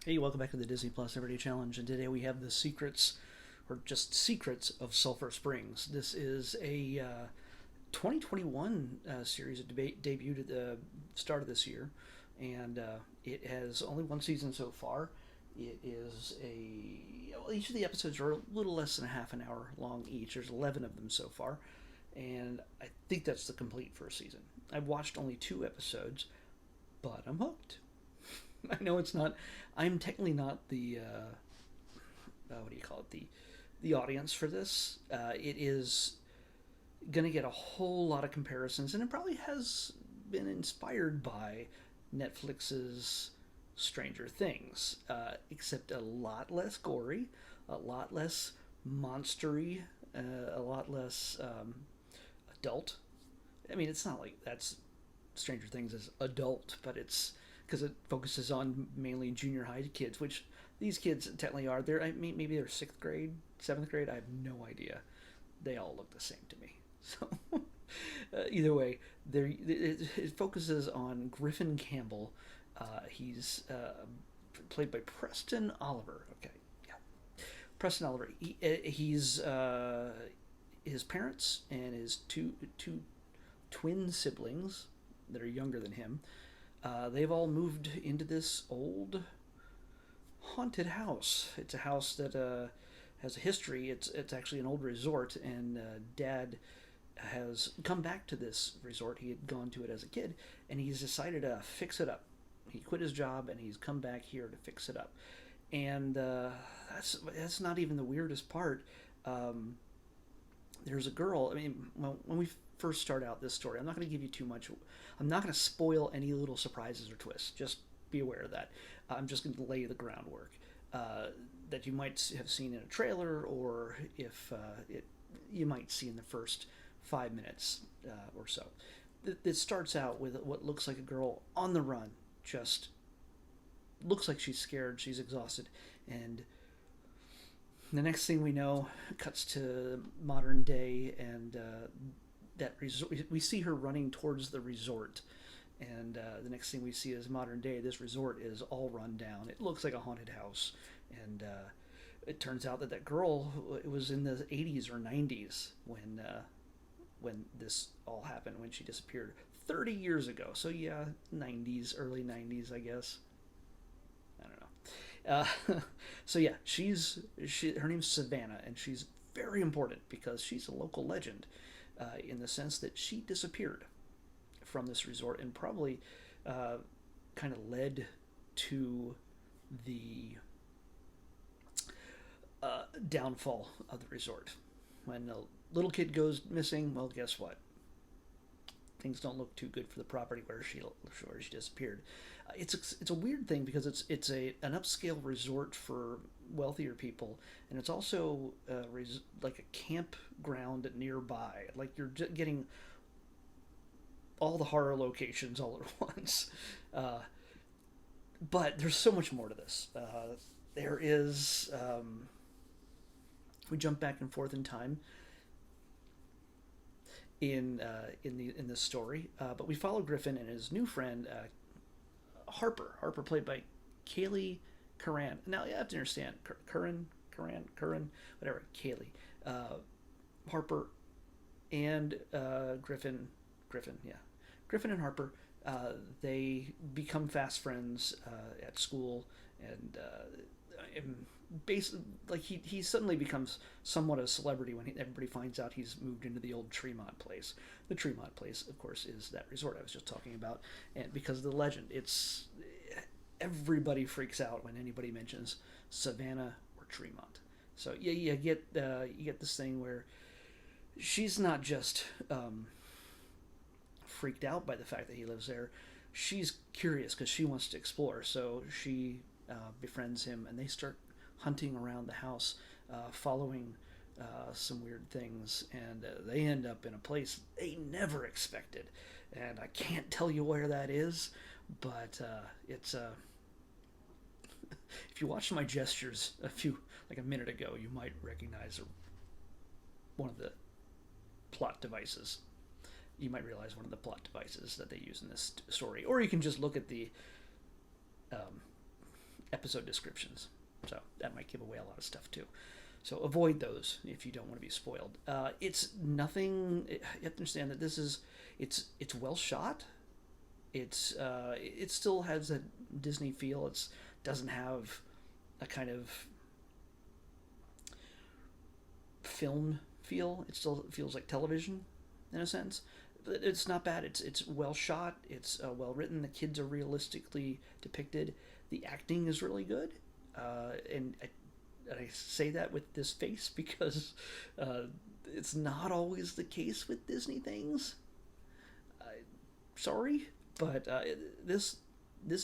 Hey, welcome back to the Disney Plus Everyday Challenge, and today we have the secrets, or just secrets, of Sulphur Springs. This is a 2021 series that debuted at the start of this year, and it has only one season so far. It is each of the episodes are a little less than a half an hour long each. There's 11 of them so far, and I think that's the complete first season. I've watched only two episodes, but I'm hooked. I know it's not. I'm technically not the what do you call it, the audience for this. It is going to get a whole lot of comparisons, and it probably has been inspired by Netflix's Stranger Things, except a lot less gory, a lot less monstery, a lot less adult. I mean, it's not like that's Stranger Things is adult, but it's because it focuses on mainly junior high kids, which these kids technically are. They're, I mean, maybe they're sixth grade, seventh grade. I have no idea. They all look the same to me. So either way, it focuses on Griffin Campbell. He's played by Preston Oliver. Okay, yeah, Preston Oliver. He's his parents and his two twin siblings that are younger than him. They've all moved into this old haunted house. It's a house that has a history. It's actually an old resort, and Dad has come back to this resort. He had gone to it as a kid, and he's decided to fix it up. He quit his job, and he's come back here to fix it up. And that's not even the weirdest part. There's a girl. I mean, when we first start out this story, I'm not going to give you too much. I'm not going to spoil any little surprises or twists. Just be aware of that. I'm just going to lay the groundwork that you might have seen in a trailer, or if you might see in the first 5 minutes or so. It starts out with what looks like a girl on the run. Just looks like she's scared, she's exhausted, and the next thing we know, cuts to modern day, and that resort. We see her running towards the resort, and the next thing we see is modern day. This resort is all run down. It looks like a haunted house, and it turns out that that girl it was in the 80s or 90s when this all happened, when she disappeared 30 years ago. So yeah, 90s, early 90s, I guess. I don't know. So yeah, her name's Savannah, and she's very important because she's a local legend in the sense that she disappeared from this resort and probably kind of led to the downfall of the resort. When a little kid goes missing, well, guess what? Things don't look too good for the property where she disappeared. It's a weird thing because it's an upscale resort for wealthier people, and it's also like a campground nearby. Like you're getting all the horror locations all at once. But there's so much more to this. There is we jump back and forth in time in this story. But we follow Griffin and his new friend Harper. Harper played by Kaylee Curran. Now you have to understand Curran, whatever. Kaylee, Harper, and Griffin and Harper. They become fast friends at school, and basically, like he suddenly becomes somewhat a celebrity when everybody finds out he's moved into the old Tremont place. The Tremont place, of course, is that resort I was just talking about, and because of the legend, it's everybody freaks out when anybody mentions Savannah or Tremont. So yeah, you get this thing where she's not just freaked out by the fact that he lives there. She's curious because she wants to explore. So she befriends him, and they start hunting around the house, following some weird things, and they end up in a place they never expected. And I can't tell you where that is, but it's if you watched my gestures like a minute ago, you might recognize one of the plot devices. You might realize one of the plot devices that they use in this story, or you can just look at the episode descriptions. So that might give away a lot of stuff too. So avoid those if you don't want to be spoiled. It's nothing. You have to understand that it's well shot. It still has a Disney feel. It doesn't have a kind of film feel. It still feels like television in a sense. It's not bad. It's well shot. It's well written. The kids are realistically depicted. The acting is really good, and I say that with this face because it's not always the case with Disney things. Sorry, but this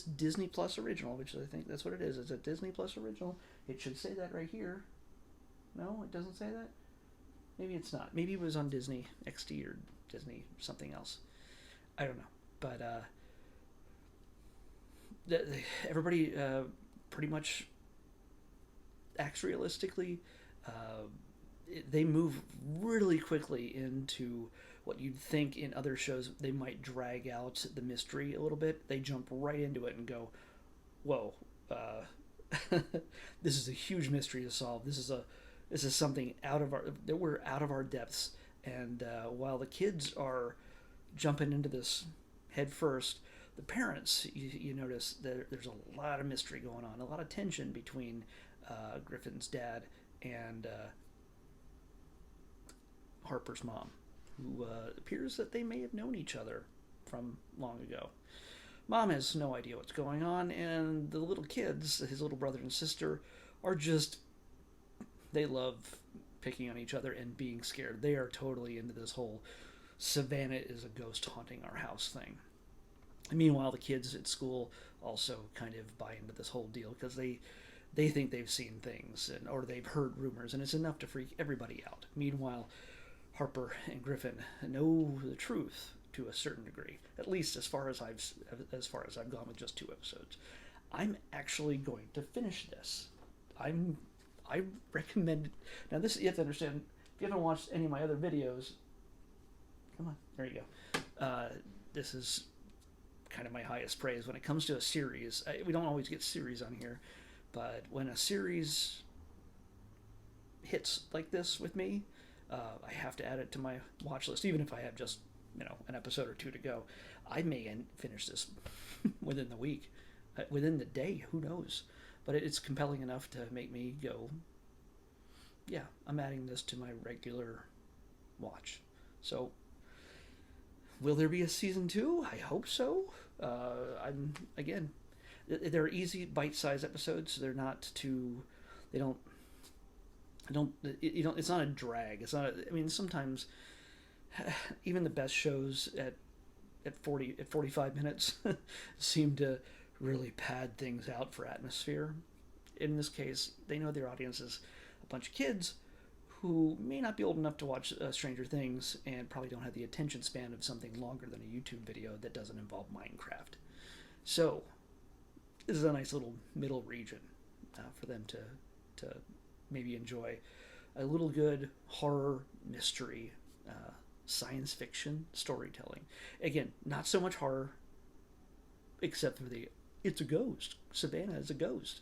Disney Plus original, which I think that's what it is. It's a Disney Plus original. It should say that right here. No, it doesn't say that. Maybe it's not. Maybe it was on Disney XD or Disney something else. I don't know. But everybody pretty much acts realistically. They move really quickly into what you'd think in other shows they might drag out the mystery a little bit. They jump right into it and go, whoa, this is a huge mystery to solve. This is something we're out of our depths. And while the kids are jumping into this head first, the parents, you notice that there's a lot of mystery going on, a lot of tension between Griffin's dad and Harper's mom, who appears that they may have known each other from long ago. Mom has no idea what's going on, and the little kids, his little brother and sister, are they love picking on each other and being scared. They are totally into this whole Savannah is a ghost haunting our house thing. And meanwhile, the kids at school also kind of buy into this whole deal because they think they've seen things or they've heard rumors, and it's enough to freak everybody out. Meanwhile, Harper and Griffin know the truth to a certain degree, at least as far as I've gone with just 2 episodes. I'm actually going to finish this. I recommend it. Now, this, you have to understand, if you haven't watched any of my other videos, come on, there you go. This is kind of my highest praise when it comes to a series. We don't always get series on here, but when a series hits like this with me, I have to add it to my watch list, even if I have just an episode or 2 to go. I may finish this within the week, within the day. Who knows? But it's compelling enough to make me go, yeah, I'm adding this to my regular watch. So, will there be a season 2? I hope so. They're easy bite-sized episodes. They're not too, it's not a drag. It's not, sometimes even the best shows at 45 minutes seem to really pad things out for atmosphere. In this case, they know their audience is a bunch of kids who may not be old enough to watch Stranger Things and probably don't have the attention span of something longer than a YouTube video that doesn't involve Minecraft. So, this is a nice little middle region for them to maybe enjoy a little good horror, mystery, science fiction storytelling. Again, not so much horror, except for it's a ghost. Savannah is a ghost.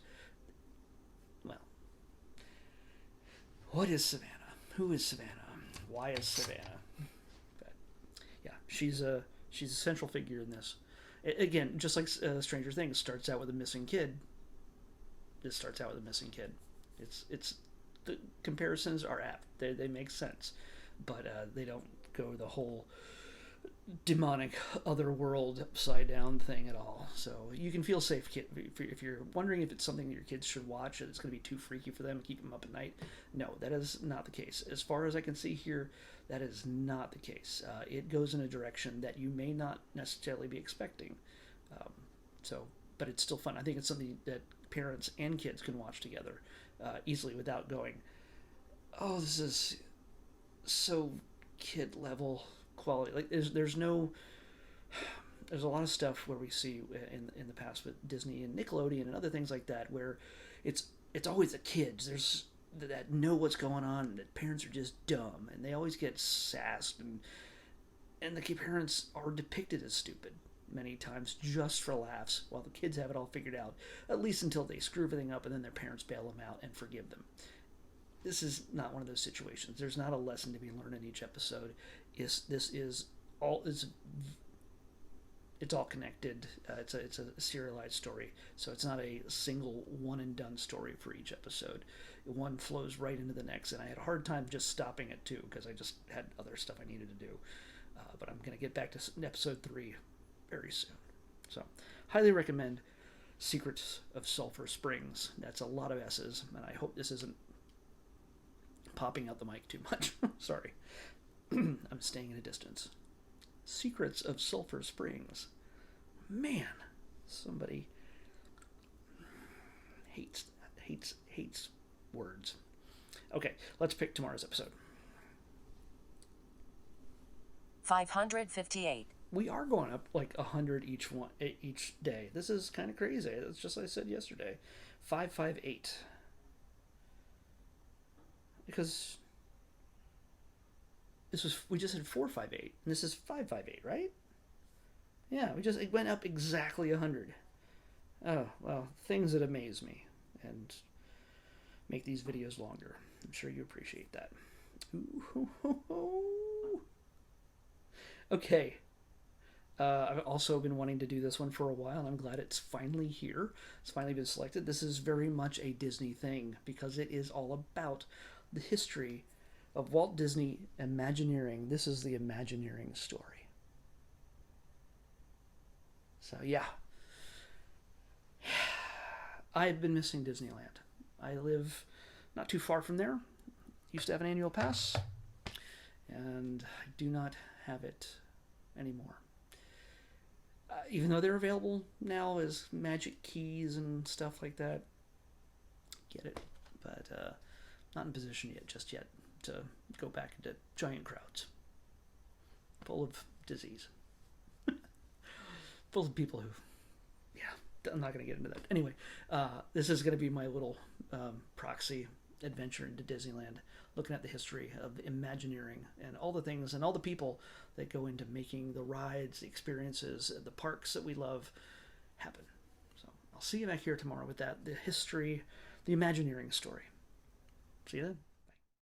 Well, what is Savannah? Who is Savannah? Why is Savannah? But yeah, she's a central figure in this. Again, just like Stranger Things starts out with a missing kid. This starts out with a missing kid. It's the comparisons are apt. They make sense, but they don't go the whole demonic otherworld upside down thing at all. So you can feel safe if you're wondering if it's something that your kids should watch and it's going to be too freaky for them and keep them up at night. No, that is not the case. As far as I can see here, that is not the case. It goes in a direction that you may not necessarily be expecting. But it's still fun. I think it's something that parents and kids can watch together easily without going, oh, this is so kid level quality. Like there's a lot of stuff where we see in the past with Disney and Nickelodeon and other things like that where it's always the kids that know what's going on, and that parents are just dumb and they always get sassed and the parents are depicted as stupid. many times just for laughs while the kids have it all figured out, at least until they screw everything up and then their parents bail them out and forgive them. This is not one of those situations. There's not a lesson to be learned in each episode. It's all connected. It's a serialized story, so it's not a single one and done story for each episode. One flows right into the next, and I had a hard time just stopping it too because I just had other stuff I needed to do. But I'm gonna get back to episode 3 very soon. So, highly recommend Secrets of Sulphur Springs. That's a lot of S's, and I hope this isn't popping out the mic too much. Sorry. I'm staying at a distance. Secrets of Sulphur Springs. Man, somebody hates words. Okay, let's pick tomorrow's episode. 558. We are going up like 100 each day. This is kind of crazy. That's just what I said yesterday. 558. Because we just had 458, and this is 558, right? Yeah, it went up exactly 100. Oh, well, things that amaze me and make these videos longer. I'm sure you appreciate that. Ooh. Okay. I've also been wanting to do this one for a while, and I'm glad it's finally here. It's finally been selected. This is very much a Disney thing because it is all about the history of Walt Disney Imagineering. This is the Imagineering story. So, yeah. I've been missing Disneyland. I live not too far from there. Used to have an annual pass, and I do not have it anymore. Even though they're available now as magic keys and stuff like that, get it. But not in position just yet to go back into giant crowds full of disease. Full of people who, yeah, I'm not going to get into that. Anyway, this is going to be my little proxy adventure into Disneyland, looking at the history of Imagineering and all the things and all the people that go into making the rides, the experiences, the parks that we love happen. So I'll see you back here tomorrow with that, the history, the Imagineering story. See you then.